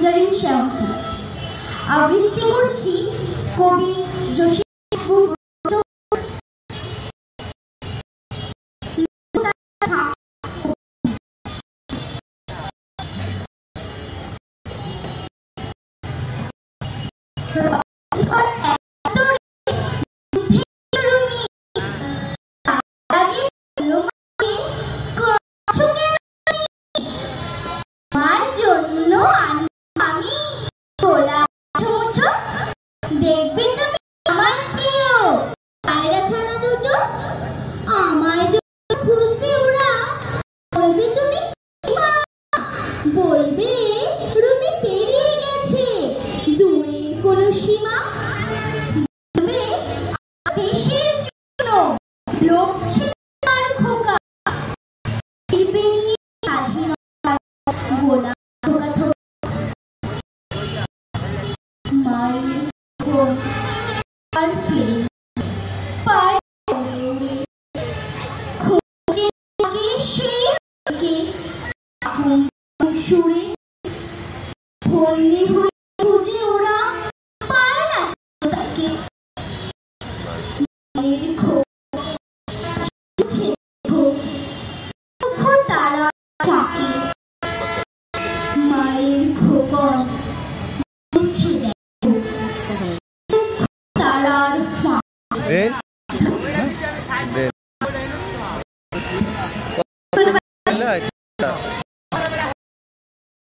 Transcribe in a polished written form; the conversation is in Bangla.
মঞ্জরীন শ্যামকে আবৃত্তি করছি কবি যোশী দেখবে তুমি আমার প্রিয় পায়রা ছানা দুটো আমায় যখন খুঁজবে ওরা বলবে তুমি বলবে রুমি পেরিয়ে গেছে দূরের কোনো সীমা বলবে দেশের জন্য লোক ছিল তার খোকা পেরিয়ে স্বাধীনতার গোলা খোকা মায়ের আর ফিরে পায় খুঁজে থাকে সেই সুরে ধন্যি হয়ে খুঁজে ওরা পায় না তাকে মায়ের তারা থাকে মায়ের খোকন